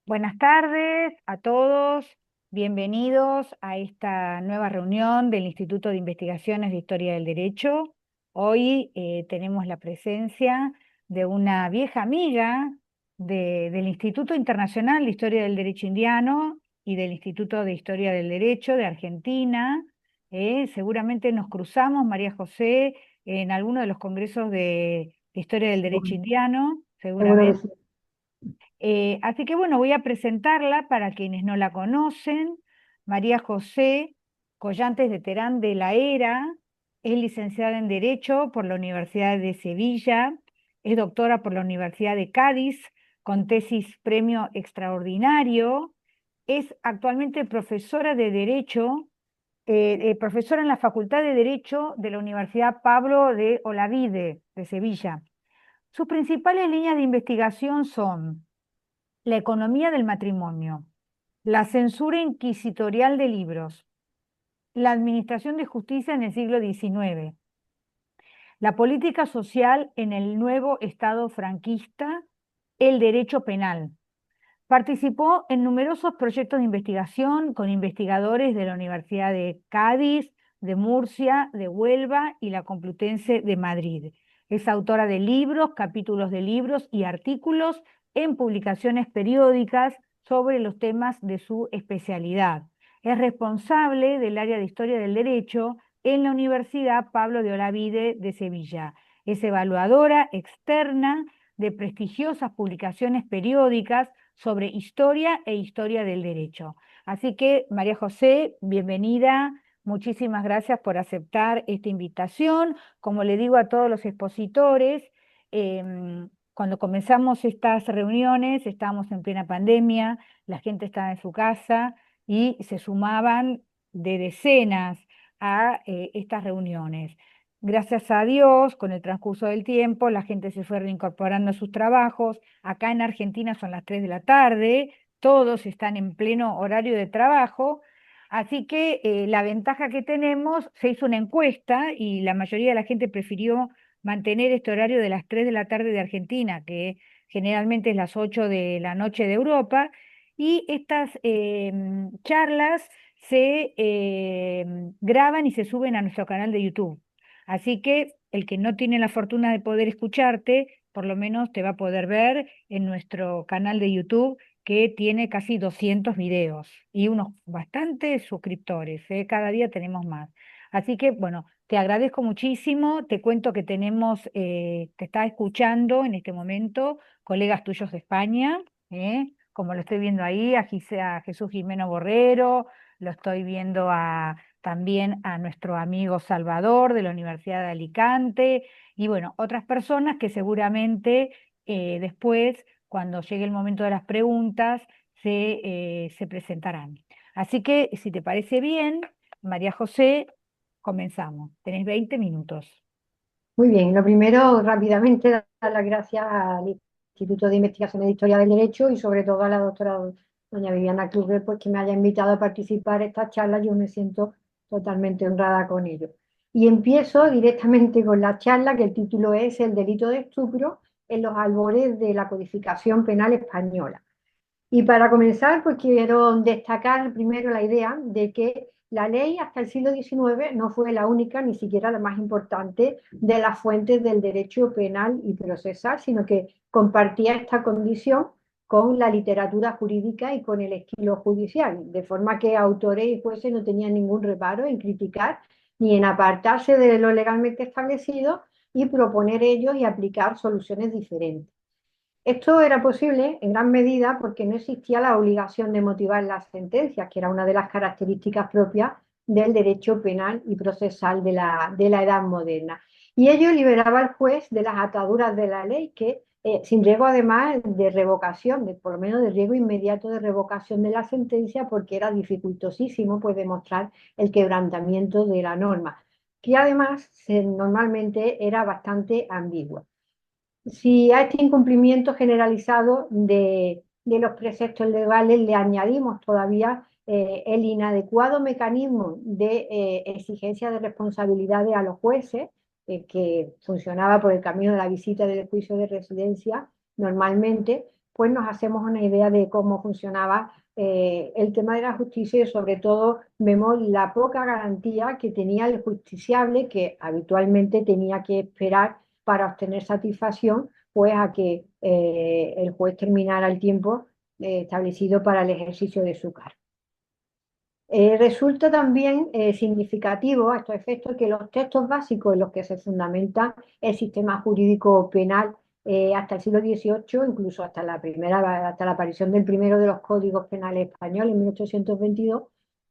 Buenas tardes a todos, bienvenidos a esta nueva reunión del Instituto de Investigaciones de Historia del Derecho. Hoy tenemos la presencia de una vieja amiga del Instituto Internacional de Historia del Derecho Indiano y del Instituto de Historia del Derecho de Argentina. Seguramente nos cruzamos, María José, en alguno de los congresos de Historia del Derecho Bueno, Indiano, seguro que seguramente. sí. Así que bueno, voy a presentarla para quienes no la conocen. María José Collantes de Terán de la Era es licenciada en Derecho por la Universidad de Sevilla, es doctora por la Universidad de Cádiz con tesis premio extraordinario, es actualmente profesora de Derecho, profesora en la Facultad de Derecho de la Universidad Pablo de Olavide de Sevilla. Sus principales líneas de investigación son la economía del matrimonio, la censura inquisitorial de libros, la administración de justicia en el siglo XIX, la política social en el nuevo Estado franquista, el derecho penal. Participó en numerosos proyectos de investigación con investigadores de la Universidad de Cádiz, de Murcia, de Huelva y la Complutense de Madrid. Es autora de libros, capítulos de libros y artículos en publicaciones periódicas sobre los temas de su especialidad. Es responsable del área de Historia del Derecho en la Universidad Pablo de Olavide de Sevilla. Es evaluadora externa de prestigiosas publicaciones periódicas sobre historia e historia del derecho. Así que, María José, bienvenida. Muchísimas gracias por aceptar esta invitación. Como le digo a todos los expositores, cuando comenzamos estas reuniones, estábamos en plena pandemia, la gente estaba en su casa y se sumaban de decenas a estas reuniones. Gracias a Dios, con el transcurso del tiempo, la gente se fue reincorporando a sus trabajos. Acá en Argentina son las 3 de la tarde, todos están en pleno horario de trabajo, así que la ventaja que tenemos, se hizo una encuesta y la mayoría de la gente prefirió mantener este horario de las 3 de la tarde de Argentina, que generalmente es las 8 de la noche de Europa, y estas charlas se graban y se suben a nuestro canal de YouTube. Así que el que no tiene la fortuna de poder escucharte, por lo menos te va a poder ver en nuestro canal de YouTube, que tiene casi 200 videos y unos bastantes suscriptores, ¿eh? Cada día tenemos más. Así que, bueno, te agradezco muchísimo. Te cuento que tenemos, te está escuchando en este momento colegas tuyos de España, como lo estoy viendo ahí, a Jesús Jimeno Borrero, lo estoy viendo también a nuestro amigo Salvador de la Universidad de Alicante y bueno, otras personas que seguramente después, cuando llegue el momento de las preguntas, se presentarán. Así que, si te parece bien, María José, comenzamos. Tenés 20 minutos. Muy bien, lo primero, rápidamente, dar las gracias al Instituto de Investigaciones de Historia del Derecho y sobre todo a la doctora doña Viviana Kluger, pues que me haya invitado a participar en esta charla. Yo me siento totalmente honrada con ello. Y empiezo directamente con la charla, que el título es El delito de estupro en los albores de la codificación penal española. Y para comenzar, pues quiero destacar primero la idea de que la ley hasta el siglo XIX no fue la única, ni siquiera la más importante de las fuentes del derecho penal y procesal, sino que compartía esta condición con la literatura jurídica y con el estilo judicial, de forma que autores y jueces no tenían ningún reparo en criticar ni en apartarse de lo legalmente establecido y proponer ellos y aplicar soluciones diferentes. Esto era posible en gran medida porque no existía la obligación de motivar las sentencias, que era una de las características propias del derecho penal y procesal de la Edad Moderna. Y ello liberaba al juez de las ataduras de la ley, que sin riesgo además de revocación, por lo menos de riesgo inmediato de revocación de la sentencia, porque era dificultosísimo pues, demostrar el quebrantamiento de la norma, que además normalmente era bastante ambigua. Si a este incumplimiento generalizado de los preceptos legales le añadimos todavía el inadecuado mecanismo de exigencia de responsabilidades a los jueces, que funcionaba por el camino de la visita del juicio de residencia, normalmente, pues nos hacemos una idea de cómo funcionaba el tema de la justicia y sobre todo vemos la poca garantía que tenía el justiciable que habitualmente tenía que esperar para obtener satisfacción, pues a que el juez terminara el tiempo establecido para el ejercicio de su cargo. Resulta también significativo a estos efectos que los textos básicos en los que se fundamenta el sistema jurídico penal hasta el siglo XVIII, incluso hasta la aparición del primero de los códigos penales españoles en 1822,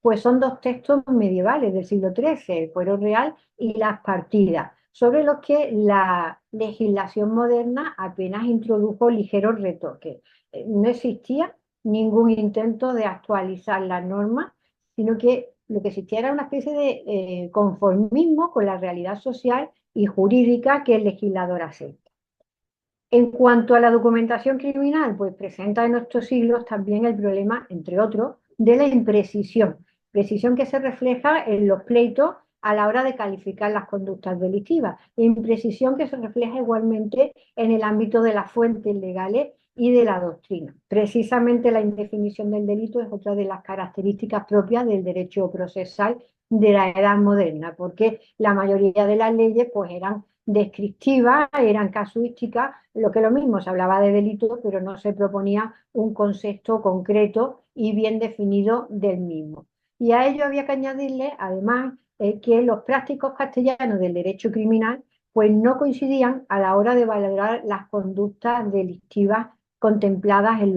pues son dos textos medievales del siglo XIII, el Fuero Real y las Partidas, sobre los que la legislación moderna apenas introdujo ligeros retoques. No existía ningún intento de actualizar las normas, sino que lo que existía era una especie de conformismo con la realidad social y jurídica que el legislador acepta. En cuanto a la documentación criminal, pues presenta en nuestros siglos también el problema, entre otros, de la imprecisión, precisión que se refleja en los pleitos a la hora de calificar las conductas delictivas, e imprecisión que se refleja igualmente en el ámbito de las fuentes legales y de la doctrina. Precisamente la indefinición del delito es otra de las características propias del derecho procesal de la edad moderna, porque la mayoría de las leyes pues eran descriptivas, eran casuísticas, lo que lo mismo, se hablaba de delito, pero no se proponía un concepto concreto y bien definido del mismo. Y a ello había que añadirle, además, que los prácticos castellanos del derecho criminal pues no coincidían a la hora de valorar las conductas delictivas contempladas en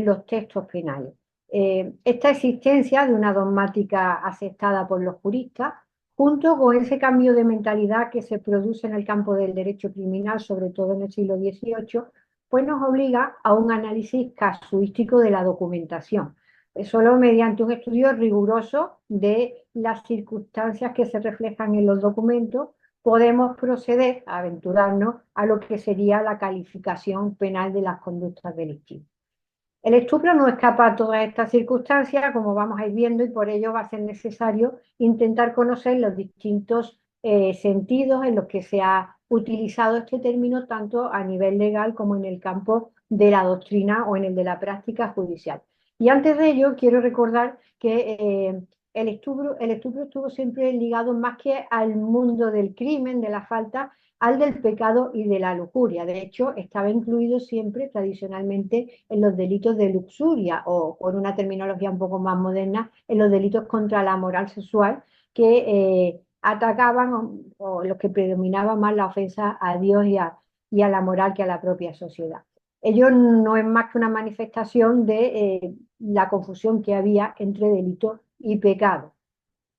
los textos penales. Esta existencia de una dogmática aceptada por los juristas, junto con ese cambio de mentalidad que se produce en el campo del derecho criminal, sobre todo en el siglo XVIII, pues nos obliga a un análisis casuístico de la documentación. Solo mediante un estudio riguroso de las circunstancias que se reflejan en los documentos podemos proceder a aventurarnos a lo que sería la calificación penal de las conductas delictivas. El estupro no escapa a todas estas circunstancias, como vamos a ir viendo, y por ello va a ser necesario intentar conocer los distintos sentidos en los que se ha utilizado este término, tanto a nivel legal como en el campo de la doctrina o en el de la práctica judicial. Y antes de ello, quiero recordar que el estupro estuvo siempre ligado más que al mundo del crimen, de la falta, al del pecado y de la lujuria. De hecho, estaba incluido siempre tradicionalmente en los delitos de luxuria o, con una terminología un poco más moderna, en los delitos contra la moral sexual que atacaban o los que predominaba más la ofensa a Dios y a la moral que a la propia sociedad. Ello no es más que una manifestación de la confusión que había entre delito y pecado.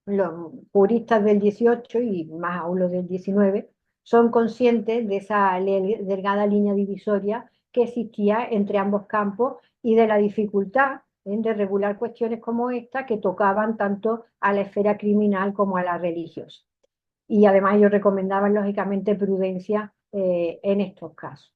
Los juristas del 18 y más aún los del 19 son conscientes de esa delgada línea divisoria que existía entre ambos campos y de la dificultad de regular cuestiones como esta que tocaban tanto a la esfera criminal como a la religiosa. Y además ellos recomendaban lógicamente prudencia en estos casos.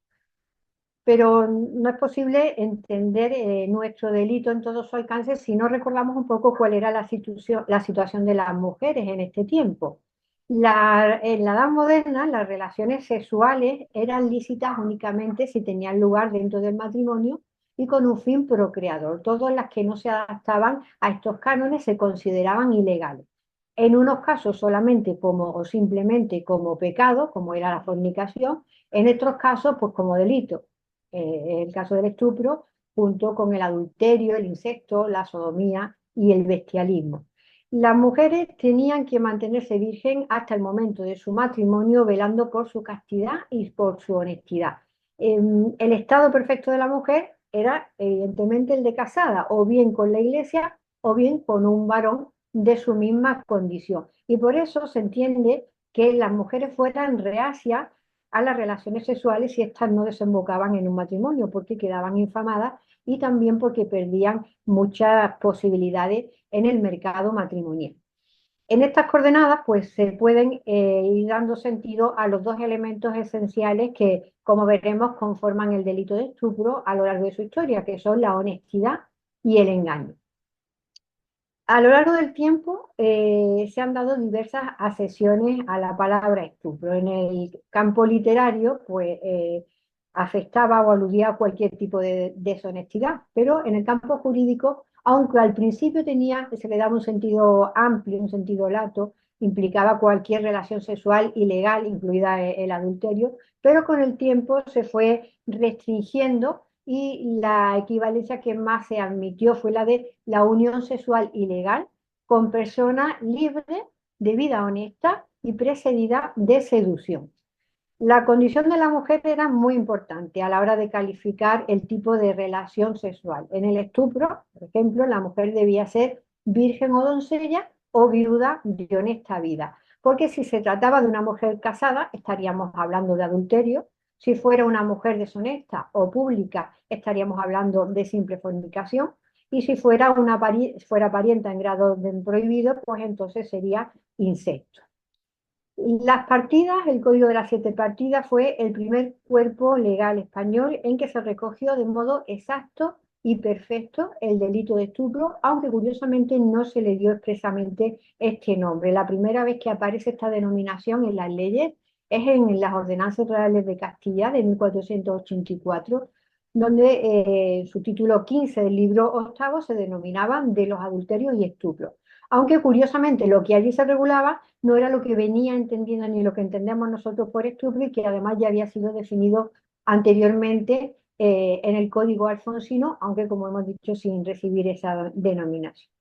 Pero no es posible entender nuestro delito en todo su alcance si no recordamos un poco cuál era la situación de las mujeres en este tiempo. En la edad moderna, las relaciones sexuales eran lícitas únicamente si tenían lugar dentro del matrimonio y con un fin procreador. Todas las que no se adaptaban a estos cánones se consideraban ilegales. En unos casos solamente como o simplemente como pecado, como era la fornicación, en otros casos pues como delito. El caso del estupro, junto con el adulterio, el incesto, la sodomía y el bestialismo. Las mujeres tenían que mantenerse virgen hasta el momento de su matrimonio, velando por su castidad y por su honestidad. El estado perfecto de la mujer era evidentemente el de casada, o bien con la iglesia o bien con un varón de su misma condición. Y por eso se entiende que las mujeres fueran reacias a las relaciones sexuales si éstas no desembocaban en un matrimonio, porque quedaban infamadas y también porque perdían muchas posibilidades en el mercado matrimonial. En estas coordenadas, pues se pueden ir dando sentido a los dos elementos esenciales que, como veremos, conforman el delito de estupro a lo largo de su historia, que son la honestidad y el engaño. A lo largo del tiempo se han dado diversas accesiones a la palabra estupro. En el campo literario, pues afectaba o aludía a cualquier tipo de deshonestidad, pero en el campo jurídico, aunque al principio se le daba un sentido amplio, un sentido lato, implicaba cualquier relación sexual ilegal, incluida el adulterio, pero con el tiempo se fue restringiendo y la equivalencia que más se admitió fue la de la unión sexual ilegal con persona libre de vida honesta y precedida de seducción. La condición de la mujer era muy importante a la hora de calificar el tipo de relación sexual. En el estupro, por ejemplo, la mujer debía ser virgen o doncella o viuda de honesta vida, porque si se trataba de una mujer casada, estaríamos hablando de adulterio. Si fuera una mujer deshonesta o pública, estaríamos hablando de simple fornicación. Y si fuera fuera parienta en grado de prohibido, pues entonces sería incesto. Las partidas, el Código de las Siete Partidas fue el primer cuerpo legal español en que se recogió de modo exacto y perfecto el delito de estupro, aunque curiosamente no se le dio expresamente este nombre. La primera vez que aparece esta denominación en las leyes es en las Ordenanzas Reales de Castilla de 1484, donde su título 15 del libro octavo se denominaban de los adulterios y estupros. Aunque curiosamente lo que allí se regulaba no era lo que venía entendiendo ni lo que entendemos nosotros por estupro y que además ya había sido definido anteriormente en el Código Alfonsino, aunque como hemos dicho sin recibir esa denominación.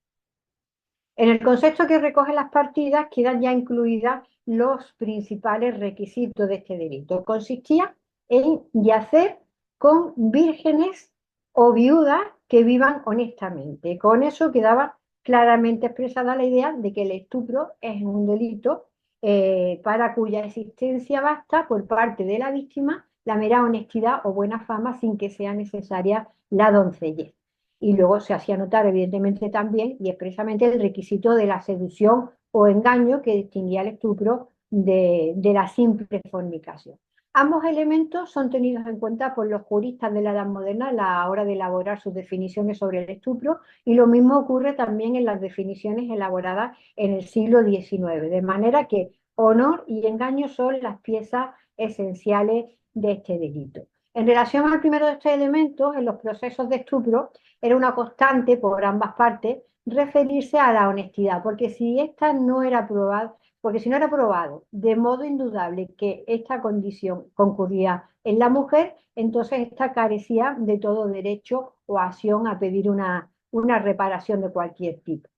En el concepto que recoge las partidas quedan ya incluidas los principales requisitos de este delito. Consistía en yacer con vírgenes o viudas que vivan honestamente. Con eso quedaba claramente expresada la idea de que el estupro es un delito para cuya existencia basta por parte de la víctima la mera honestidad o buena fama sin que sea necesaria la doncellez. Y luego se hacía notar evidentemente también y expresamente el requisito de la seducción o engaño que distinguía el estupro de la simple fornicación. Ambos elementos son tenidos en cuenta por los juristas de la Edad Moderna a la hora de elaborar sus definiciones sobre el estupro, y lo mismo ocurre también en las definiciones elaboradas en el siglo XIX, de manera que honor y engaño son las piezas esenciales de este delito. En relación al primero de estos elementos, en los procesos de estupro, era una constante por ambas partes referirse a la honestidad, porque si esta no era probada, porque si no era probado de modo indudable que esta condición concurría en la mujer, entonces esta carecía de todo derecho o acción a pedir una reparación de cualquier tipo.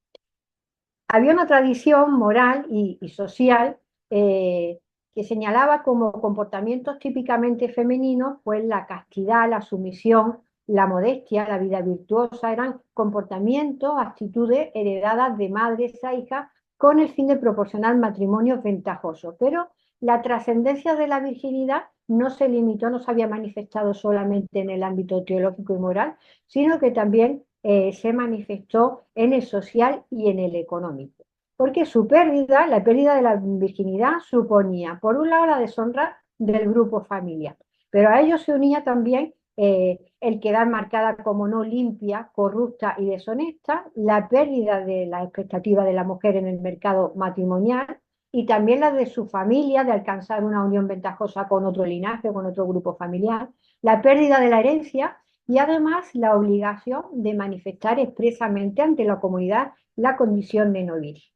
Había una tradición moral y social que señalaba como comportamientos típicamente femeninos, pues la castidad, la sumisión, la modestia, la vida virtuosa, eran comportamientos, actitudes heredadas de madres a hijas con el fin de proporcionar matrimonios ventajosos. Pero la trascendencia de la virginidad no se limitó, no se había manifestado solamente en el ámbito teológico y moral, sino que también se manifestó en el social y en el económico. Porque su pérdida, la pérdida de la virginidad, suponía, por un lado, la deshonra del grupo familiar, pero a ello se unía también el quedar marcada como no limpia, corrupta y deshonesta, la pérdida de la expectativa de la mujer en el mercado matrimonial y también la de su familia, de alcanzar una unión ventajosa con otro linaje, con otro grupo familiar, la pérdida de la herencia y además la obligación de manifestar expresamente ante la comunidad la condición de no virgen.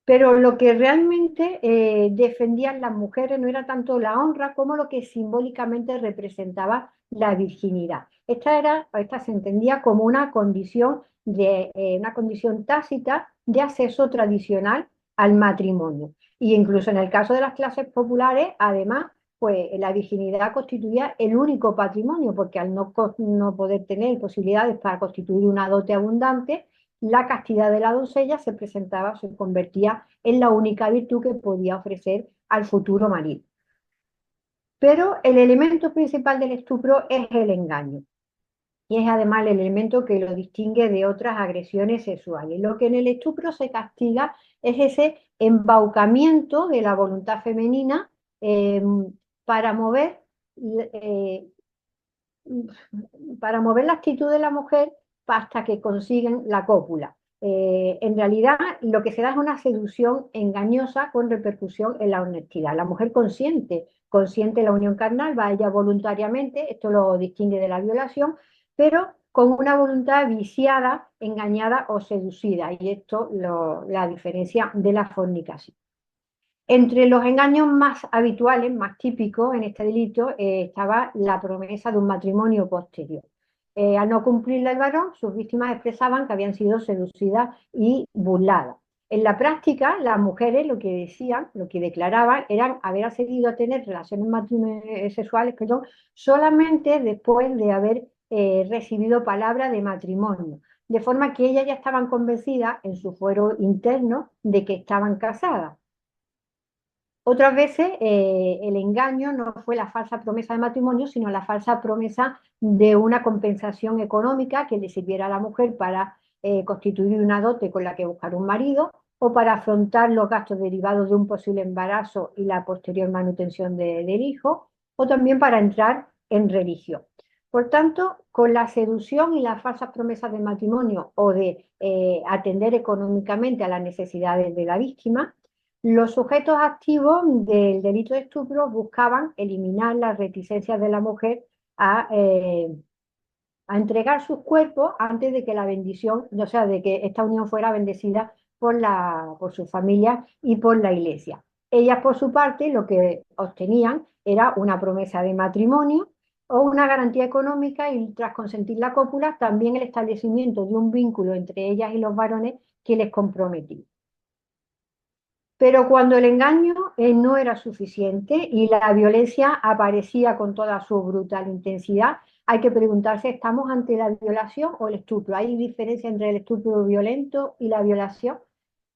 Pero lo que realmente defendían las mujeres no era tanto la honra como lo que simbólicamente representaba la virginidad. Esta se entendía como una condición tácita de acceso tradicional al matrimonio. Y incluso en el caso de las clases populares, además, pues la virginidad constituía el único patrimonio, porque al no poder tener posibilidades para constituir una dote abundante, la castidad de la doncella se convertía en la única virtud que podía ofrecer al futuro marido. Pero el elemento principal del estupro es el engaño. Y es además el elemento que lo distingue de otras agresiones sexuales. Lo que en el estupro se castiga es ese embaucamiento de la voluntad femenina eh, para mover eh, para mover la actitud de la mujer hasta que consiguen la cópula. En realidad, lo que se da es una seducción engañosa con repercusión en la honestidad. La mujer consciente de la unión carnal, va ella voluntariamente, esto lo distingue de la violación, pero con una voluntad viciada, engañada o seducida, y esto la diferencia de la fornicación. Entre los engaños más habituales, más típicos en este delito, estaba la promesa de un matrimonio posterior. Al no cumplirla el varón, sus víctimas expresaban que habían sido seducidas y burladas. En la práctica, las mujeres lo que decían, lo que declaraban, eran haber accedido a tener relaciones sexuales, perdón, solamente después de haber recibido palabra de matrimonio. De forma que ellas ya estaban convencidas en su fuero interno de que estaban casadas. Otras veces el engaño no fue la falsa promesa de matrimonio, sino la falsa promesa de una compensación económica que le sirviera a la mujer para constituir una dote con la que buscar un marido o para afrontar los gastos derivados de un posible embarazo y la posterior manutención del hijo, o también para entrar en religión. Por tanto, con la seducción y las falsas promesas de matrimonio o de atender económicamente a las necesidades de la víctima, los sujetos activos del delito de estupro buscaban eliminar las reticencias de la mujer a entregar sus cuerpos antes de que la bendición, o sea, de que esta unión fuera bendecida por su familia y por la iglesia. Ellas, por su parte, lo que obtenían era una promesa de matrimonio o una garantía económica y, tras consentir la cópula, también el establecimiento de un vínculo entre ellas y los varones que les comprometía. Pero cuando el engaño no era suficiente y la violencia aparecía con toda su brutal intensidad, hay que preguntarse, ¿estamos ante la violación o el estupro? ¿Hay diferencia entre el estupro violento y la violación?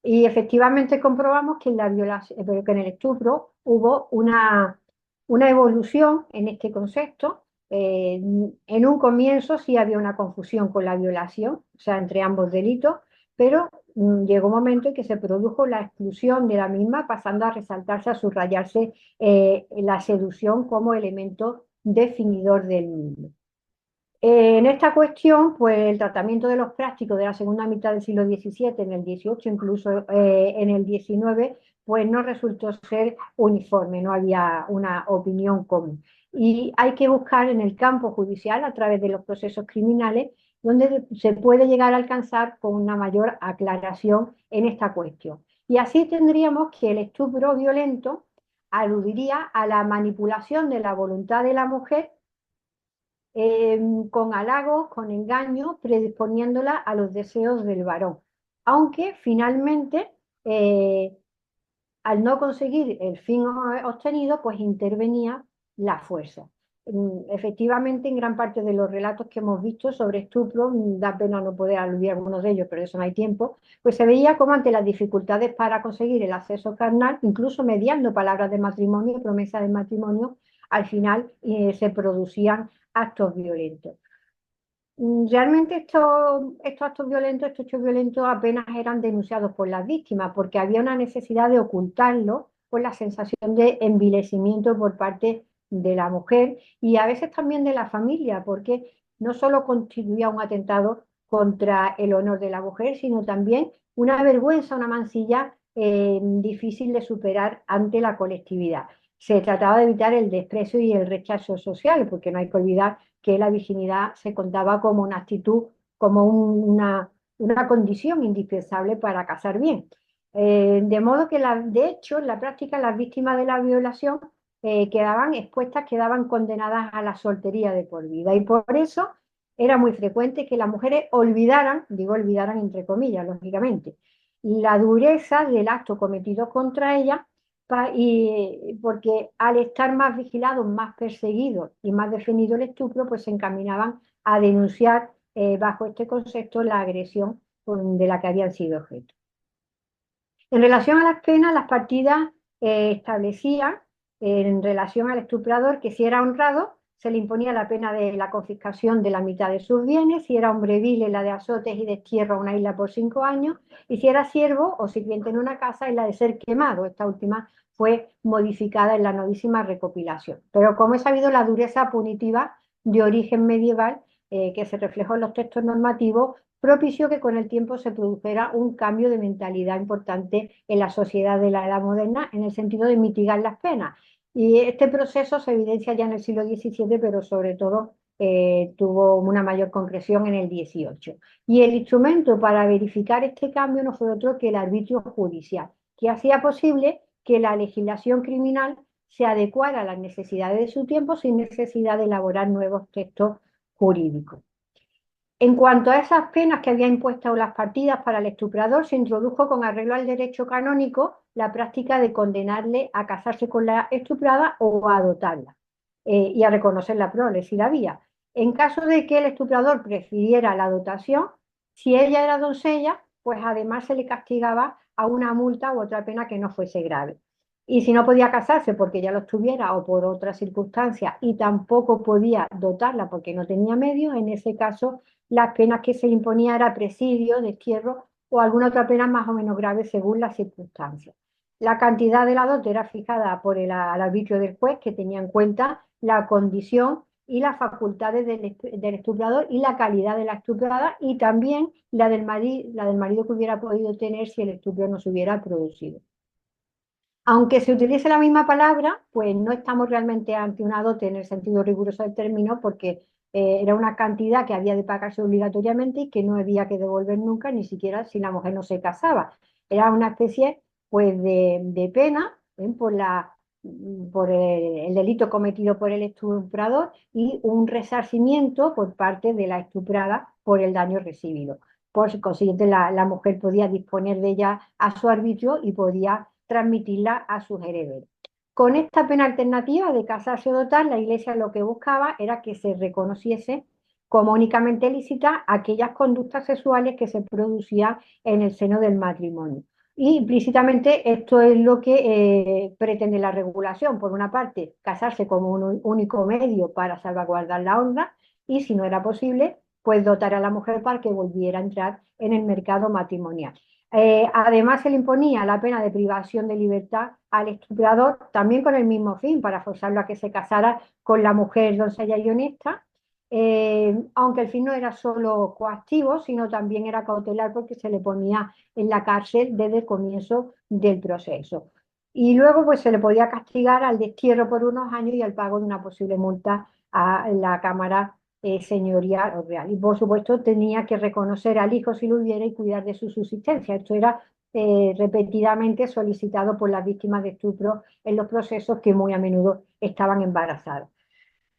Y efectivamente comprobamos que que en el estupro hubo una evolución en este concepto. En un comienzo sí había una confusión con la violación, o sea, entre ambos delitos, pero llegó un momento en que se produjo la exclusión de la misma, pasando a resaltarse, a subrayarse la seducción como elemento definidor del mismo. En esta cuestión, pues el tratamiento de los prácticos de la segunda mitad del siglo XVII, en el XVIII, incluso en el XIX, pues no resultó ser uniforme, no había una opinión común. Y hay que buscar en el campo judicial, a través de los procesos criminales, donde se puede llegar a alcanzar con una mayor aclaración en esta cuestión. Y así tendríamos que el estupro violento aludiría a la manipulación de la voluntad de la mujer con halagos, con engaños, predisponiéndola a los deseos del varón. Aunque finalmente, eh, al no conseguir el fin obtenido, pues intervenía la fuerza. Efectivamente, en gran parte de los relatos que hemos visto sobre estupro, da pena no poder aludir a algunos de ellos, pero eso no hay tiempo, pues se veía como ante las dificultades para conseguir el acceso carnal, incluso mediando palabras de matrimonio, promesas de matrimonio, al final se producían actos violentos. Realmente estos actos violentos, estos hechos violentos apenas eran denunciados por las víctimas, porque había una necesidad de ocultarlo por la sensación de envilecimiento por parte de la mujer y a veces también de la familia, porque no solo constituía un atentado contra el honor de la mujer, sino también una vergüenza, una mancilla difícil de superar ante la colectividad. Se trataba de evitar el desprecio y el rechazo social, porque no hay que olvidar que la virginidad se contaba como una actitud, como una condición indispensable para casar bien. De modo que, de hecho, en la práctica, las víctimas de la violación quedaban expuestas, quedaban condenadas a la soltería de por vida. Y por eso era muy frecuente que las mujeres olvidaran, digo olvidaran entre comillas, lógicamente, la dureza del acto cometido contra ellas, y porque al estar más vigilados, más perseguidos y más definido el estupro, pues se encaminaban a denunciar bajo este concepto la agresión de la que habían sido objeto. En relación a las penas, las partidas establecían en relación al estuprador que si era honrado se le imponía la pena de la confiscación de la mitad de sus bienes, si era hombre vil, la de azotes y destierro a una isla por 5 años, y si era siervo o sirviente en una casa, es la de ser quemado. Esta última fue modificada en la novísima recopilación. Pero como he sabido, la dureza punitiva de origen medieval que se reflejó en los textos normativos propició que con el tiempo se produjera un cambio de mentalidad importante en la sociedad de la Edad Moderna en el sentido de mitigar las penas. Y este proceso se evidencia ya en el siglo XVII, pero sobre todo tuvo una mayor concreción en el XVIII. Y el instrumento para verificar este cambio no fue otro que el arbitrio judicial, que hacía posible que la legislación criminal se adecuara a las necesidades de su tiempo sin necesidad de elaborar nuevos textos jurídicos. En cuanto a esas penas que había impuesto las partidas para el estuprador, se introdujo con arreglo al derecho canónico la práctica de condenarle a casarse con la estuprada o a dotarla y a reconocer la prole si la había. En caso de que el estuprador prefiriera la dotación, si ella era doncella, pues además se le castigaba a una multa u otra pena que no fuese grave. Y si no podía casarse porque ya lo estuviera o por otras circunstancias y tampoco podía dotarla porque no tenía medios, en ese caso las penas que se le imponía era presidio, destierro o alguna otra pena más o menos grave según las circunstancias. La cantidad de la dote era fijada por al arbitrio del juez, que tenía en cuenta la condición y las facultades del estuprador y la calidad de la estuprada y también la del marido que hubiera podido tener si el estupro no se hubiera producido. Aunque se utilice la misma palabra, pues no estamos realmente ante una dote en el sentido riguroso del término, porque era una cantidad que había de pagarse obligatoriamente y que no había que devolver nunca, ni siquiera si la mujer no se casaba. Era una especie pues, de pena por el delito cometido por el estuprador y un resarcimiento por parte de la estuprada por el daño recibido. Por consiguiente, la mujer podía disponer de ella a su arbitrio y podía transmitirla a sus herederos. Con esta pena alternativa de casarse o dotar, la Iglesia lo que buscaba era que se reconociese como únicamente lícita aquellas conductas sexuales que se producían en el seno del matrimonio. Y implícitamente esto es lo que pretende la regulación. Por una parte, casarse como un único medio para salvaguardar la honra y, si no era posible, pues dotar a la mujer para que volviera a entrar en el mercado matrimonial. Además, se le imponía la pena de privación de libertad al estuprador, también con el mismo fin, para forzarlo a que se casara con la mujer doncella y honesta, aunque el fin no era solo coactivo, sino también era cautelar porque se le ponía en la cárcel desde el comienzo del proceso. Y luego pues, se le podía castigar al destierro por unos años y al pago de una posible multa a la Cámara señorial o real. Y por supuesto tenía que reconocer al hijo si lo hubiera y cuidar de su subsistencia. Esto era repetidamente solicitado por las víctimas de estupro en los procesos que muy a menudo estaban embarazadas.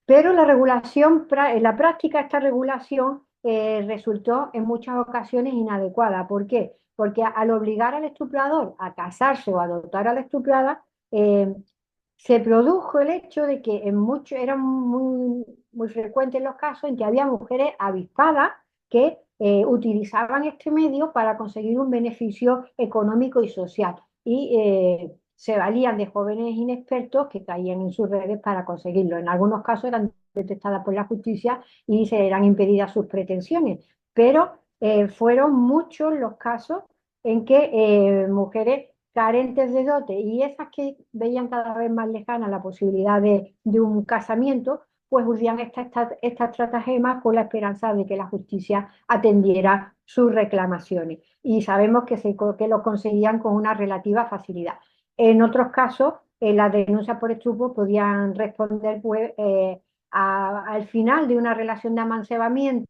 Pero en la práctica esta regulación resultó en muchas ocasiones inadecuada. ¿Por qué? Porque al obligar al estuprador a casarse o a adoptar a la estuprada, se produjo el hecho de que eran muy frecuentes los casos en que había mujeres avispadas que utilizaban este medio para conseguir un beneficio económico y social. Y se valían de jóvenes inexpertos que caían en sus redes para conseguirlo. En algunos casos eran detectadas por la justicia y se eran impedidas sus pretensiones, pero fueron muchos los casos en que mujeres carentes de dote y esas que veían cada vez más lejana la posibilidad de un casamiento, pues urgían estas estratagemas con la esperanza de que la justicia atendiera sus reclamaciones. Y sabemos que lo conseguían con una relativa facilidad. En otros casos, las denuncias por estupro podían responder pues, al final de una relación de amancebamiento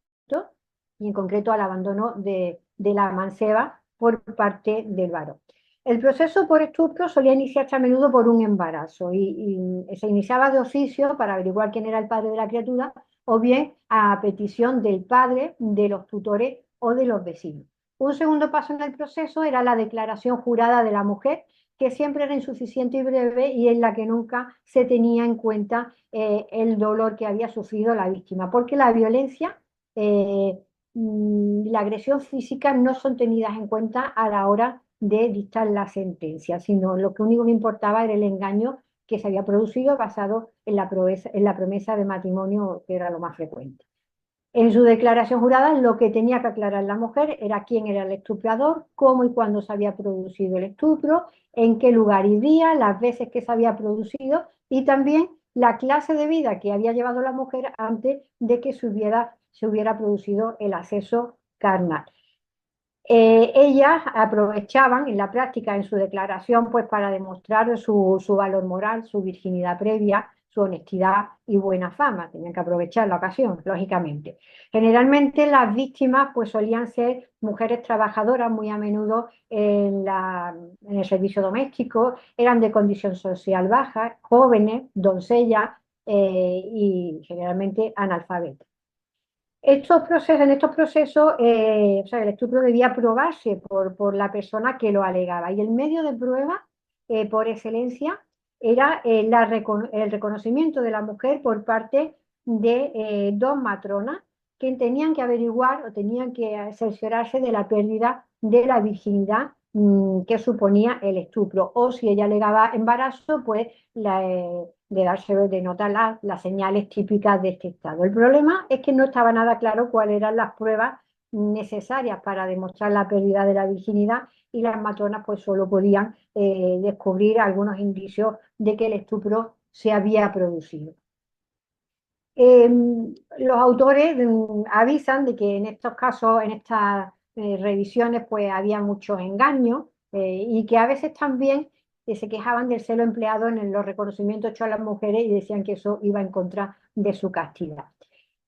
y en concreto al abandono de la manceba por parte del varón. El proceso por estupro solía iniciarse a menudo por un embarazo y se iniciaba de oficio para averiguar quién era el padre de la criatura o bien a petición del padre, de los tutores o de los vecinos. Un segundo paso en el proceso era la declaración jurada de la mujer, que siempre era insuficiente y breve y en la que nunca se tenía en cuenta el dolor que había sufrido la víctima, porque la violencia, la agresión física no son tenidas en cuenta a la hora de dictar la sentencia, sino lo que único que importaba era el engaño que se había producido basado en la promesa de matrimonio, que era lo más frecuente. En su declaración jurada, lo que tenía que aclarar la mujer era quién era el estuprador, cómo y cuándo se había producido el estupro, en qué lugar y día, las veces que se había producido y también la clase de vida que había llevado la mujer antes de que se hubiera producido el acceso carnal. Ellas aprovechaban en la práctica, en su declaración, pues para demostrar su valor moral, su virginidad previa, su honestidad y buena fama. Tenían que aprovechar la ocasión, lógicamente. Generalmente las víctimas pues solían ser mujeres trabajadoras, muy a menudo en el servicio doméstico, eran de condición social baja, jóvenes, doncellas y generalmente analfabetas. En estos procesos, o sea, el estupro debía probarse por la persona que lo alegaba. Y el medio de prueba, por excelencia, era el reconocimiento de la mujer por parte de dos matronas que tenían que averiguar o tenían que cerciorarse de la pérdida de la virginidad que suponía el estupro. O si ella alegaba embarazo, pues de darse de nota las señales típicas de este estado. El problema es que no estaba nada claro cuáles eran las pruebas necesarias para demostrar la pérdida de la virginidad y las matronas pues solo podían descubrir algunos indicios de que el estupro se había producido. Eh, los autores avisan de que en estos casos, en estas revisiones, pues había muchos engaños y que a veces también se quejaban del celo empleado en los reconocimientos hechos a las mujeres y decían que eso iba en contra de su castidad.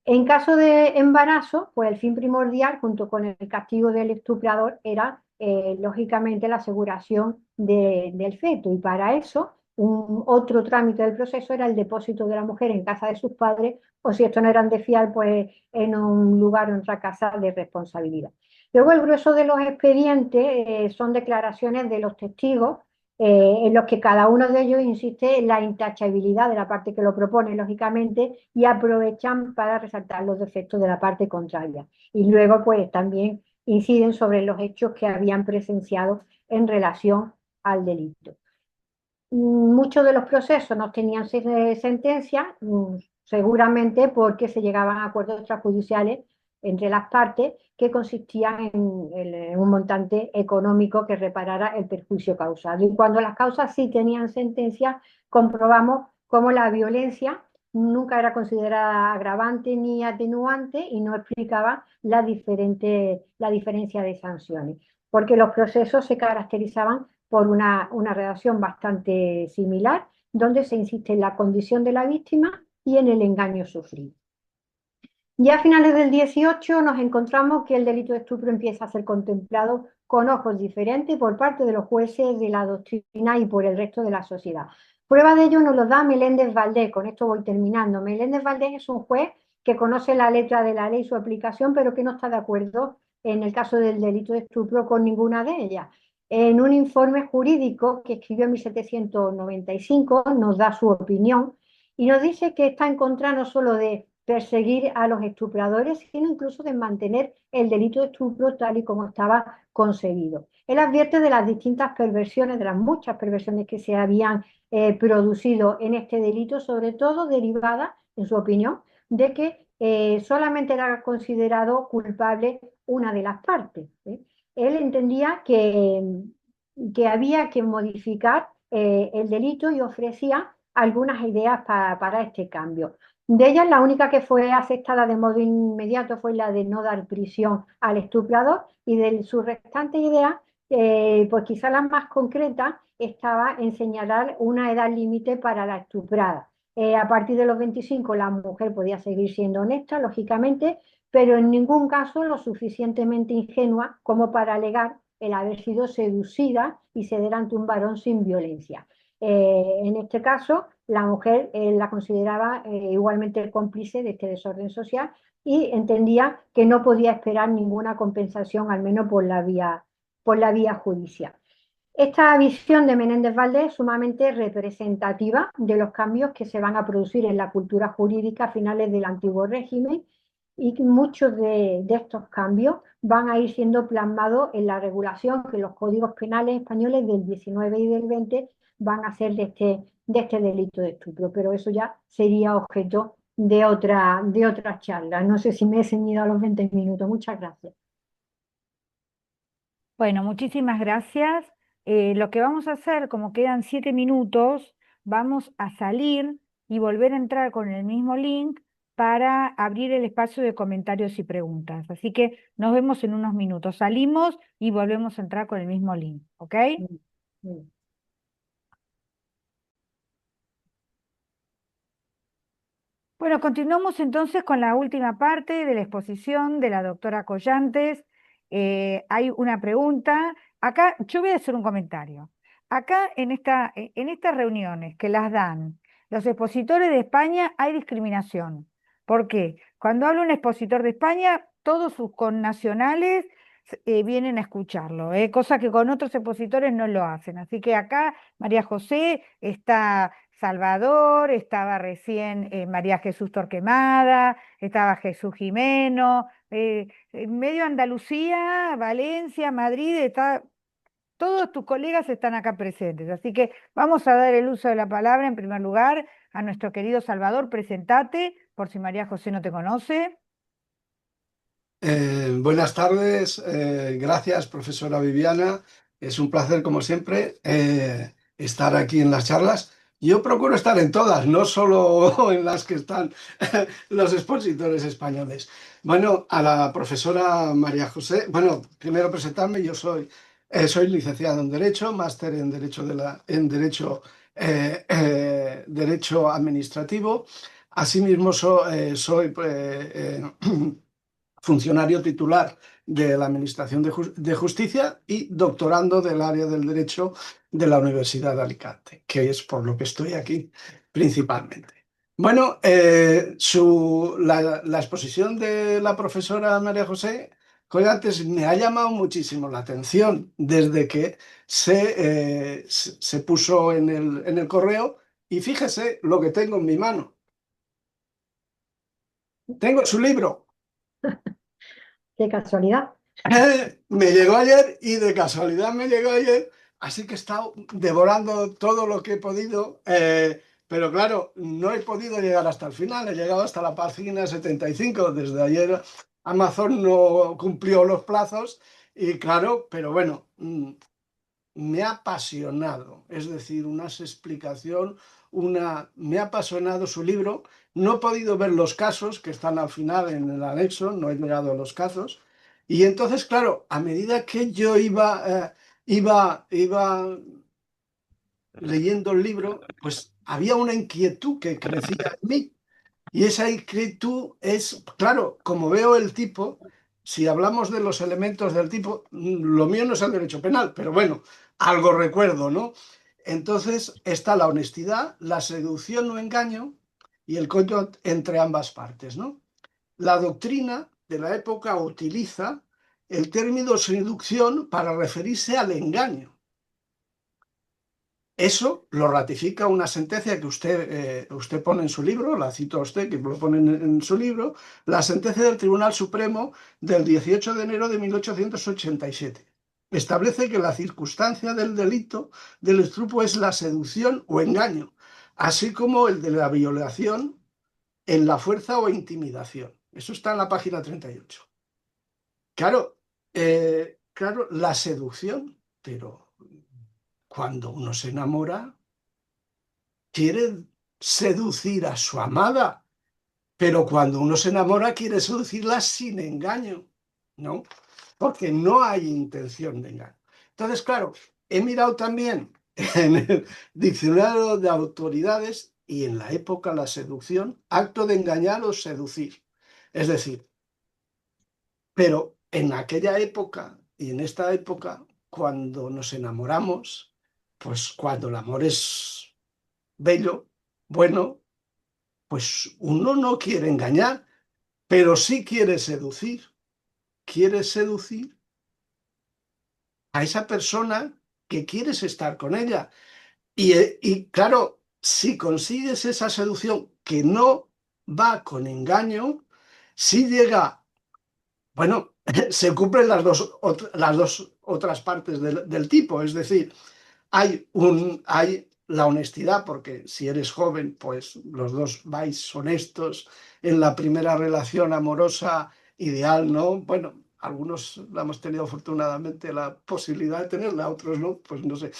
En caso de embarazo, pues el fin primordial, junto con el castigo del estuprador, era lógicamente la aseguración del feto. Y para eso, otro trámite del proceso era el depósito de la mujer en casa de sus padres, o si estos no eran de fiar, pues en un lugar o en otra casa de responsabilidad. Luego, el grueso de los expedientes son declaraciones de los testigos en los que cada uno de ellos insiste en la intachabilidad de la parte que lo propone, lógicamente, y aprovechan para resaltar los defectos de la parte contraria. Y luego, pues, también inciden sobre los hechos que habían presenciado en relación al delito. Muchos de los procesos no tenían sentencia, seguramente porque se llegaban a acuerdos extrajudiciales entre las partes que consistían en un montante económico que reparara el perjuicio causado. Y cuando las causas sí tenían sentencia, comprobamos cómo la violencia nunca era considerada agravante ni atenuante y no explicaba la diferencia de sanciones, porque los procesos se caracterizaban por una redacción bastante similar, donde se insiste en la condición de la víctima y en el engaño sufrido. Ya a finales del 18 nos encontramos que el delito de estupro empieza a ser contemplado con ojos diferentes por parte de los jueces de la doctrina y por el resto de la sociedad. Prueba de ello nos lo da Meléndez Valdés, con esto voy terminando. Meléndez Valdés es un juez que conoce la letra de la ley y su aplicación, pero que no está de acuerdo en el caso del delito de estupro con ninguna de ellas. En un informe jurídico que escribió en 1795 nos da su opinión y nos dice que está en contra no solo de perseguir a los estupradores, sino incluso de mantener el delito de estupro tal y como estaba concebido. Él advierte de las distintas perversiones, de las muchas perversiones que se habían producido en este delito, sobre todo derivadas, en su opinión, de que solamente era considerado culpable una de las partes. Él entendía que había que modificar el delito y ofrecía algunas ideas para este cambio. De ellas, la única que fue aceptada de modo inmediato fue la de no dar prisión al estuprador y de sus restantes ideas, pues quizá la más concreta estaba en señalar una edad límite para la estuprada. A partir de los 25 la mujer podía seguir siendo honesta, lógicamente, pero en ningún caso lo suficientemente ingenua como para alegar el haber sido seducida y ceder ante un varón sin violencia. En este caso, la mujer la consideraba igualmente cómplice de este desorden social y entendía que no podía esperar ninguna compensación, al menos por la vía judicial. Esta visión de Menéndez Valdés es sumamente representativa de los cambios que se van a producir en la cultura jurídica a finales del antiguo régimen y muchos de estos cambios van a ir siendo plasmados en la regulación que los códigos penales españoles del 19 y del 20 van a hacer de este delito de estupro, pero eso ya sería objeto de otra charla. No sé si me he ceñido a los 20 minutos. Muchas gracias. Bueno, muchísimas gracias. Lo que vamos a hacer, como quedan 7 minutos, vamos a salir y volver a entrar con el mismo link para abrir el espacio de comentarios y preguntas. Así que nos vemos en unos minutos. Salimos y volvemos a entrar con el mismo link, ¿ok? Mm, mm. Bueno, continuamos entonces con la última parte de la exposición de la doctora Collantes. Hay una pregunta. Acá yo voy a hacer un comentario. Acá en estas reuniones que las dan los expositores de España hay discriminación. ¿Por qué? Cuando habla un expositor de España, todos sus connacionales vienen a escucharlo, cosa que con otros expositores no lo hacen. Así que acá María José está Salvador, estaba recién María Jesús Torquemada, estaba Jesús Jimeno, en medio Andalucía, Valencia, Madrid, todos tus colegas están acá presentes. Así que vamos a dar el uso de la palabra en primer lugar a nuestro querido Salvador. Presentate, por si María José no te conoce. Buenas tardes, gracias profesora Viviana. Es un placer, como siempre, estar aquí en las charlas. Yo procuro estar en todas, no solo en las que están los expositores españoles. Bueno, a la profesora María José, bueno, primero presentarme, soy licenciado en Derecho, máster en Derecho Administrativo. Asimismo, soy funcionario titular de la Administración de Justicia y doctorando del área del Derecho de la Universidad de Alicante, que es por lo que estoy aquí principalmente. Bueno, la exposición de la profesora María José Collantes me ha llamado muchísimo la atención desde que se puso en el correo, y fíjese lo que tengo en mi mano. Tengo su libro. Qué casualidad. Me llegó ayer y de casualidad me llegó ayer, así que he estado devorando todo lo que he podido, pero claro, no he podido llegar hasta el final, he llegado hasta la página 75. Desde ayer Amazon no cumplió los plazos y claro, pero bueno, me ha apasionado, es decir, me ha apasionado su libro. No he podido ver los casos que están al final en el anexo, no he llegado a los casos. Y entonces, claro, a medida que yo iba leyendo el libro, pues había una inquietud que crecía en mí. Y esa inquietud es, claro, como veo el tipo, si hablamos de los elementos del tipo, lo mío no es el derecho penal, pero bueno, algo recuerdo, ¿no? Entonces está la honestidad, la seducción o engaño y el coño entre ambas partes, ¿no? La doctrina de la época utiliza el término seducción para referirse al engaño. Eso lo ratifica una sentencia que usted pone en su libro, la cito a usted, que lo pone en su libro, la sentencia del Tribunal Supremo del 18 de enero de 1887. Establece que la circunstancia del delito del estupro es la seducción o engaño, así como el de la violación en la fuerza o intimidación. Eso está en la página 38. Claro, claro, la seducción, pero cuando uno se enamora quiere seducir a su amada, pero cuando uno se enamora quiere seducirla sin engaño, ¿no? Porque no hay intención de engaño. Entonces, claro, he mirado también en el diccionario de autoridades y en la época la seducción, acto de engañar o seducir. Es decir, pero en aquella época y en esta época, cuando nos enamoramos, pues cuando el amor es bello, bueno, pues uno no quiere engañar, pero sí quiere seducir. Quiere seducir a esa persona que quieres estar con ella. Y claro, si consigues esa seducción que no va con engaño, si llega, bueno, se cumplen las dos otras partes del tipo, es decir, hay la honestidad, porque si eres joven, pues los dos vais honestos en la primera relación amorosa ideal, ¿no? Bueno, algunos la hemos tenido afortunadamente la posibilidad de tenerla, otros no, pues no sé.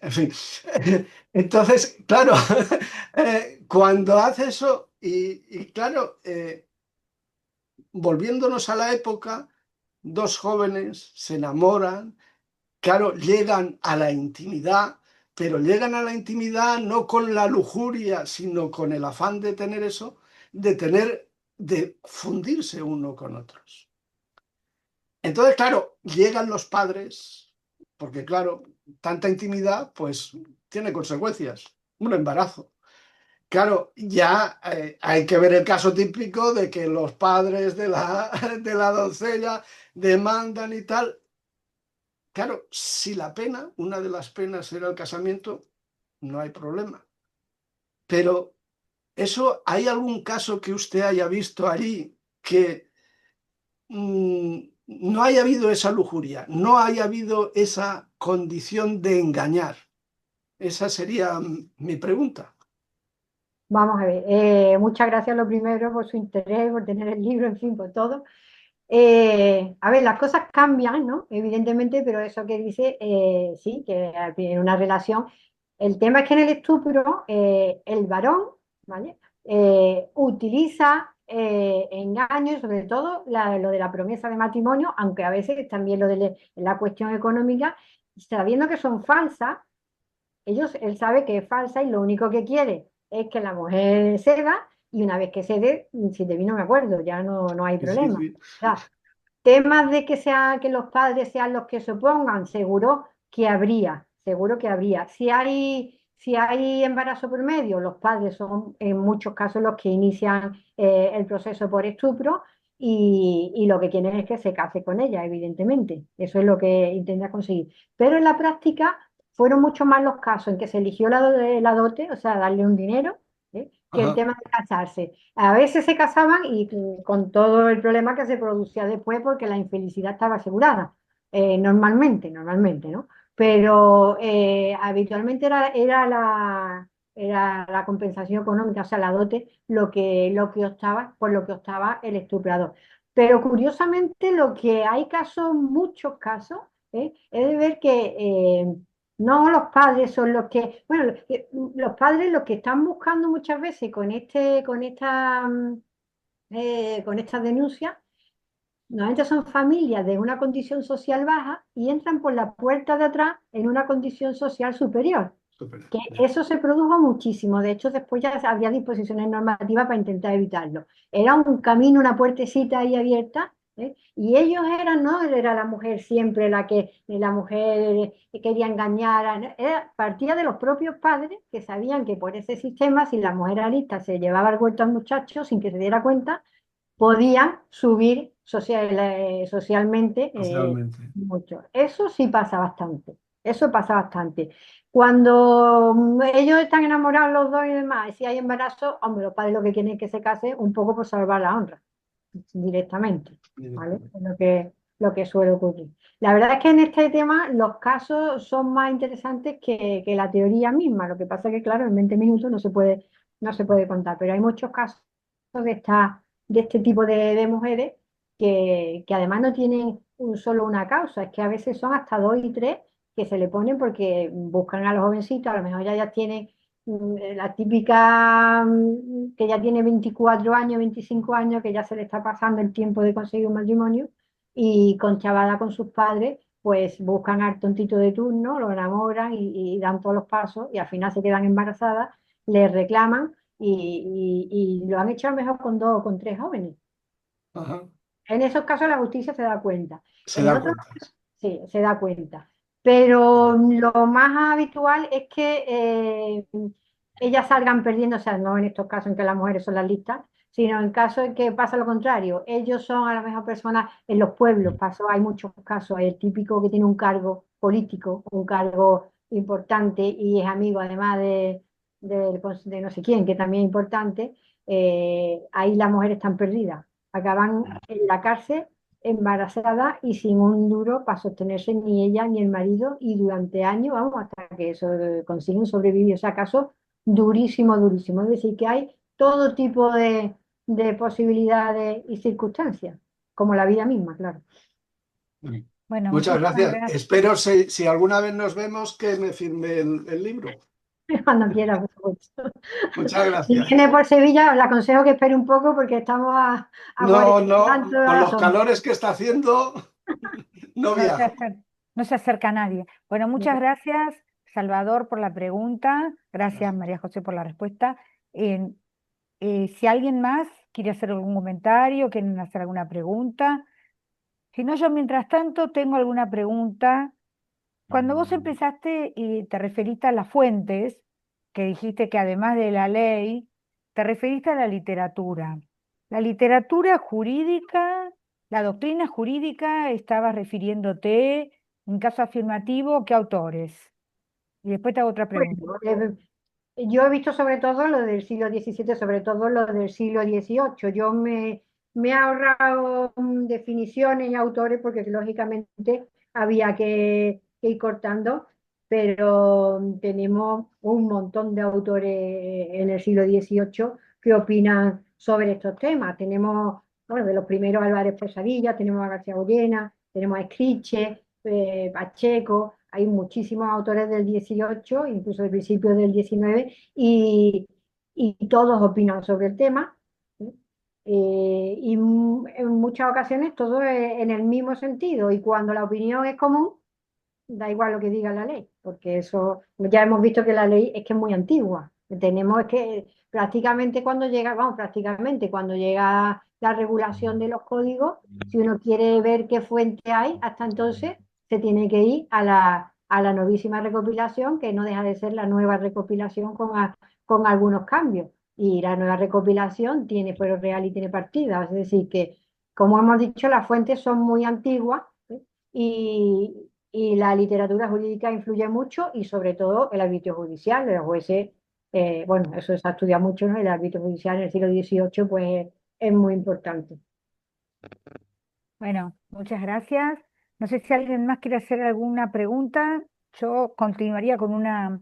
En fin. Entonces, claro, cuando hace eso, y claro, volviéndonos a la época, dos jóvenes se enamoran, claro, llegan a la intimidad, pero llegan a la intimidad no con la lujuria, sino con el afán de tener eso, de fundirse uno con otros. Entonces, claro, llegan los padres, porque claro, tanta intimidad, pues tiene consecuencias, un embarazo. Claro, ya hay que ver el caso típico de que los padres de de la doncella demandan y tal. Claro, si la pena, una de las penas era el casamiento, no hay problema. Pero eso, ¿hay algún caso que usted haya visto allí que no haya habido esa lujuria, no haya habido esa condición de engañar? Esa sería mi pregunta. Vamos a ver, muchas gracias lo primero por su interés, por tener el libro, en fin, por todo. A ver, las cosas cambian, ¿no? Evidentemente, pero eso que dice, sí, que en una relación. El tema es que en el estupro, el varón, ¿vale? Utiliza engaños, sobre todo lo de la promesa de matrimonio, aunque a veces también lo de la cuestión económica, sabiendo que son falsas, él sabe que es falsa y lo único que quiere es que la mujer ceda y una vez que cede, si te vino me acuerdo, ya no hay Sí, sí, problema. sí. O sea, temas de que los padres sean los que se opongan, seguro que habría. Si hay embarazo por medio, los padres son en muchos casos los que inician el proceso por estupro y lo que quieren es que se case con ella, evidentemente. Eso es lo que intenta conseguir. Pero en la práctica fueron mucho más los casos en que se eligió la dote, o sea, darle un dinero, que el Ajá. tema de casarse. A veces se casaban y con todo el problema que se producía después porque la infelicidad estaba asegurada, normalmente, ¿no? Pero habitualmente era la compensación económica, o sea, la dote, lo que optaba, por lo que optaba el estuprador. Pero curiosamente lo que hay casos, muchos casos, es de ver que no los padres son los que, bueno, los padres los que están buscando muchas veces con estas denuncias, normalmente son familias de una condición social baja y entran por la puerta de atrás en una condición social superior. Súper. Que eso se produjo muchísimo. De hecho, después ya había disposiciones normativas para intentar evitarlo. Era un camino, una puertecita ahí abierta, ¿eh? Y ellos eran, ¿no? Era la mujer siempre la mujer que quería engañar. Partía de los propios padres que sabían que por ese sistema, si la mujer era lista, se llevaba al huerto al muchacho sin que se diera cuenta, podían subir socialmente Socialmente. mucho. Eso sí pasa bastante. Eso pasa bastante. Cuando ellos están enamorados los dos y demás, y si hay embarazo, hombre, los padres lo que quieren es que se case un poco por salvar la honra, directamente, ¿vale? Es lo que suele ocurrir. La verdad es que en este tema los casos son más interesantes que la teoría misma. Lo que pasa es que, claro, en 20 minutos no se puede contar, pero hay muchos casos de este tipo de mujeres que además no tienen solo una causa, es que a veces son hasta dos y tres que se le ponen porque buscan a los jovencitos, a lo mejor ya tienen la típica que ya tiene 24 años, 25 años, que ya se le está pasando el tiempo de conseguir un matrimonio y conchavada con sus padres, pues buscan al tontito de turno, lo enamoran y dan todos los pasos y al final se quedan embarazadas, les reclaman y lo han hecho a lo mejor con dos o con tres jóvenes. Ajá. En esos casos la justicia se da cuenta. Se En da otros cuenta. sí, se da cuenta. Pero lo más habitual es que ellas salgan perdiendo, o sea, no en estos casos en que las mujeres son las listas, sino en casos en que pasa lo contrario. Ellos son a lo mejor personas en los pueblos, hay muchos casos, hay el típico que tiene un cargo político, un cargo importante y es amigo además de no sé quién, que también es importante, ahí las mujeres están perdidas, acaban en la cárcel embarazada y sin un duro para sostenerse ni ella ni el marido y durante años, vamos, hasta que consiguen sobrevivir. O sea, caso durísimo, durísimo. Es decir, que hay todo tipo de posibilidades y circunstancias, como la vida misma, claro. Bueno, Muchas muchísimas gracias. gracias. Espero si alguna vez nos vemos que me firme el libro. Cuando quiera, por supuesto. Muchas Si viene gracias. por Sevilla, le aconsejo que espere un poco porque estamos a No, 40 y no, tanto a con la los sombra. calores que está haciendo, no No se viajo. no se acerca a nadie. Bueno, muchas gracias, Salvador, por la pregunta. Gracias, María José, por la respuesta. Eh, si alguien más quiere hacer algún comentario, quieren hacer alguna pregunta. Si no, yo mientras tanto tengo alguna pregunta. Cuando vos empezaste y te referiste a las fuentes, que dijiste que además de la ley, te referiste a la literatura. La literatura jurídica, la doctrina jurídica, estabas refiriéndote, en caso afirmativo, ¿qué autores? Y después te hago otra pregunta. Bueno, yo he visto sobre todo lo del siglo XVII, sobre todo lo del siglo XVIII. Me he ahorrado definiciones y autores porque lógicamente había que ir cortando, pero tenemos un montón de autores en el siglo XVIII que opinan sobre estos temas. Tenemos, bueno, de los primeros Álvarez Posadilla, tenemos a García Goyena, tenemos a Escriche, Pacheco, hay muchísimos autores del 18, incluso del principio del 19, y todos opinan sobre el tema. ¿Sí? En muchas ocasiones todo es en el mismo sentido, y cuando la opinión es común, da igual lo que diga la ley, porque eso ya hemos visto que la ley es que es muy antigua. Tenemos es que prácticamente cuando llega, vamos, prácticamente cuando llega la regulación de los códigos, si uno quiere ver qué fuente hay, hasta entonces se tiene que ir a la novísima recopilación, que no deja de ser la nueva recopilación con algunos cambios. Y la nueva recopilación tiene fuero real y tiene partida. Es decir, que, como hemos dicho, las fuentes son muy antiguas, ¿sí? Y la literatura jurídica influye mucho y sobre todo el arbitrio judicial. Los jueces, bueno, eso se ha estudiado mucho, ¿no? El arbitrio judicial en el siglo XVIII pues es muy importante. Bueno, muchas gracias. No sé si alguien más quiere hacer alguna pregunta. Yo continuaría con una.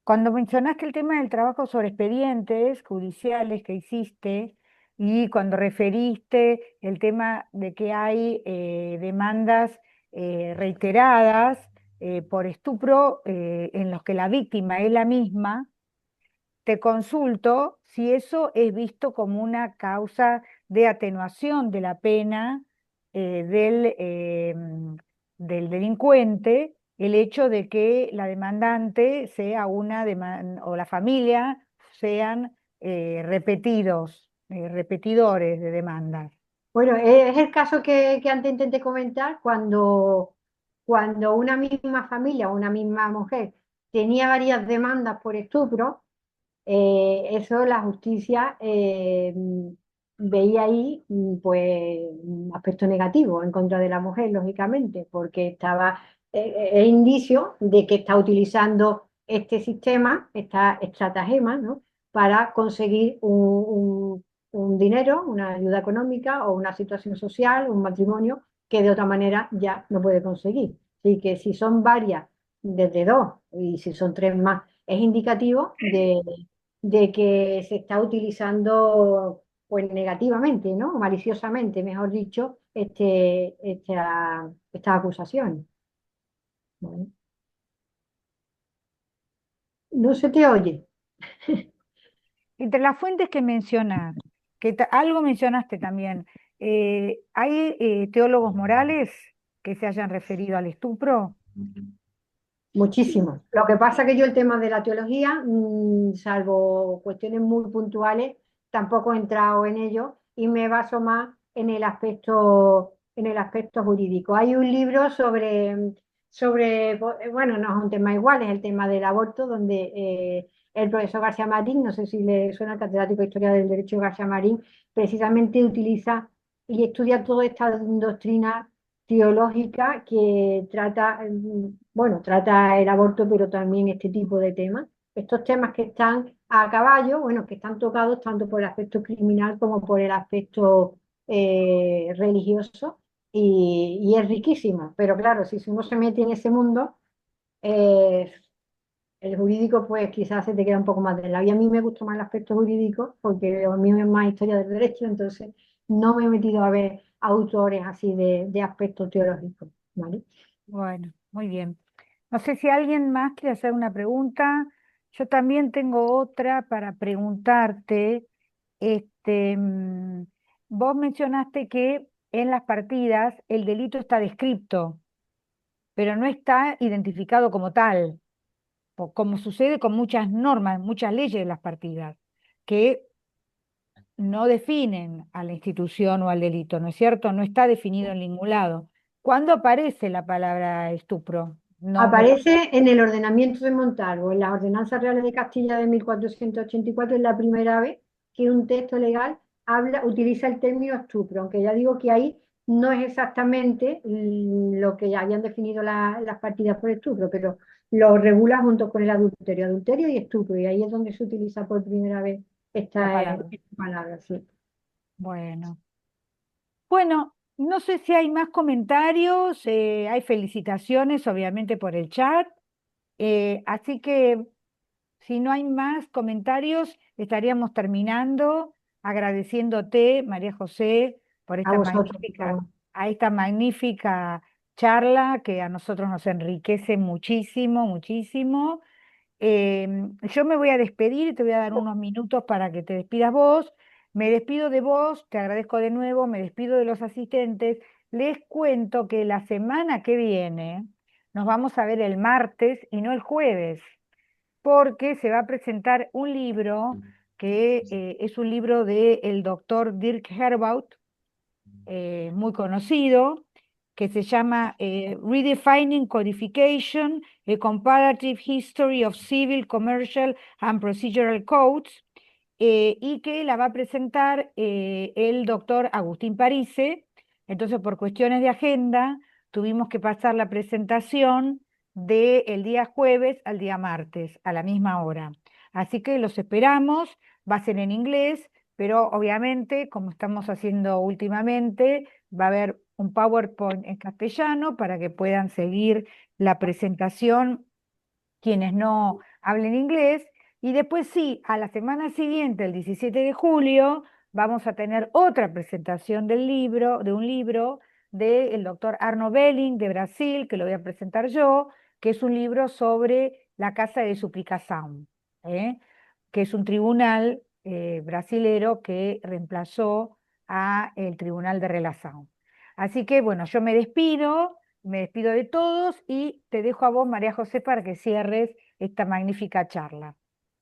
Cuando mencionaste el tema del trabajo sobre expedientes judiciales que hiciste y cuando referiste el tema de que hay demandas reiteradas por estupro en los que la víctima es la misma, te consulto si eso es visto como una causa de atenuación de la pena del delincuente, el hecho de que la demandante sea o la familia sean repetidores de demandas. Bueno, es el caso que antes intenté comentar, cuando una misma familia o una misma mujer tenía varias demandas por estupro. Eso la justicia veía ahí pues un aspecto negativo en contra de la mujer, lógicamente, porque es indicio de que está utilizando este sistema, esta estratagema, ¿no? Para conseguir un dinero, una ayuda económica o una situación social, un matrimonio que de otra manera ya no puede conseguir. Así que si son varias, desde dos, y si son tres más, es indicativo de que se está utilizando pues negativamente, ¿no? Maliciosamente, mejor dicho, estas acusaciones. Bueno, no se te oye. Entre las fuentes que mencionas, algo mencionaste también, ¿hay teólogos morales que se hayan referido al estupro? Muchísimo. Lo que pasa que yo el tema de la teología, salvo cuestiones muy puntuales, tampoco he entrado en ello y me baso más en el aspecto jurídico. Hay un libro bueno, no es un tema igual, es el tema del aborto, donde el profesor García Marín, no sé si le suena, el catedrático de Historia del Derecho García Marín, precisamente utiliza y estudia toda esta doctrina teológica que trata, bueno, trata el aborto, pero también este tipo de temas. Estos temas que están a caballo, bueno, que están tocados tanto por el aspecto criminal como por el aspecto religioso, y es riquísimo. Pero claro, si uno se mete en ese mundo, eh, el jurídico, pues quizás se te queda un poco más de lado. Y a mí me gusta más el aspecto jurídico, porque lo mío es más historia del derecho, entonces no me he metido a ver autores así de aspectos teológicos, ¿vale? Bueno, muy bien. No sé si alguien más quiere hacer una pregunta. Yo también tengo otra para preguntarte. Este, mm, vos mencionaste que en las partidas el delito está descrito, pero no está identificado como tal, como sucede con muchas normas, muchas leyes de las partidas, que no definen a la institución o al delito, ¿no es cierto? No está definido en ningún lado. ¿Cuándo aparece la palabra estupro? No me... Aparece en el ordenamiento de Montalvo, en las ordenanzas reales de Castilla de 1484, es la primera vez que un texto legal utiliza el término estupro, aunque ya digo que ahí no es exactamente lo que ya habían definido las partidas por estupro, pero lo regula junto con el adulterio, adulterio y estupro, y ahí es donde se utiliza por primera vez La esta palabra. palabra, sí. Bueno. Bueno, no sé si hay más comentarios, hay felicitaciones obviamente por el chat, así que si no hay más comentarios, estaríamos terminando agradeciéndote, María José, por A esta vosotros, por favor. a esta magnífica charla que a nosotros nos enriquece muchísimo, muchísimo. Yo me voy a despedir y te voy a dar unos minutos para que te despidas vos. Me despido de vos, te agradezco de nuevo, me despido de los asistentes. Les cuento que la semana que viene nos vamos a ver el martes y no el jueves, porque se va a presentar un libro que es un libro del doctor Dirk Herbaut, muy conocido, que se llama Redefining Codification, A Comparative History of Civil, Commercial and Procedural Codes, y que la va a presentar el doctor Agustín Parise. Entonces, por cuestiones de agenda, tuvimos que pasar la presentación del día jueves al día martes, a la misma hora. Así que los esperamos, va a ser en inglés, pero obviamente, como estamos haciendo últimamente, va a haber un PowerPoint en castellano para que puedan seguir la presentación quienes no hablen inglés. Y después sí, a la semana siguiente, el 17 de julio, vamos a tener otra presentación del libro, de un libro del doctor Arno Belling de Brasil, que lo voy a presentar yo, que es un libro sobre la Casa de Suplicação, que es un tribunal brasilero que reemplazó a el Tribunal de Relação. Así que bueno, yo me despido de todos y te dejo a vos, María José, para que cierres esta magnífica charla.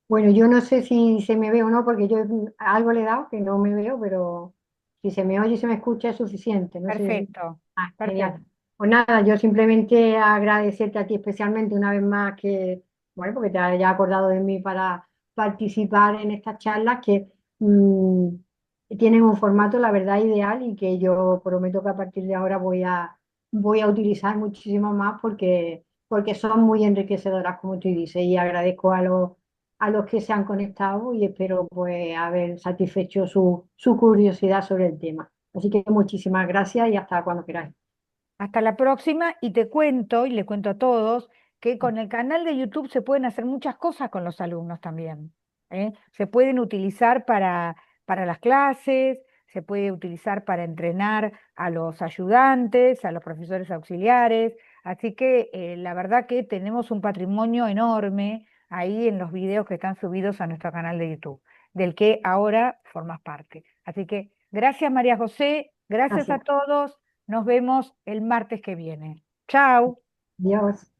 Bueno, yo no sé si se me ve o no, porque yo algo le he dado que no me veo, pero si se me oye y se me escucha es suficiente. No sé. Perfecto, Genial. perfecto. Pues nada, yo simplemente agradecerte a ti especialmente una vez más que, bueno, porque te hayas acordado de mí para participar en estas charlas que mm, tienen un formato, la verdad, ideal y que yo prometo que a partir de ahora voy a utilizar muchísimo más porque son muy enriquecedoras, como tú dices, y agradezco a los que se han conectado y espero pues haber satisfecho su curiosidad sobre el tema. Así que muchísimas gracias y hasta cuando queráis. Hasta la próxima y te cuento, y le cuento a todos, que con el canal de YouTube se pueden hacer muchas cosas con los alumnos también. Se pueden utilizar para las clases, se puede utilizar para entrenar a los ayudantes, a los profesores auxiliares. Así que la verdad que tenemos un patrimonio enorme ahí en los videos que están subidos a nuestro canal de YouTube, del que ahora formas parte. Así que gracias María José, gracias a Gracias. todos. Nos vemos el martes que viene. Chao. Adiós.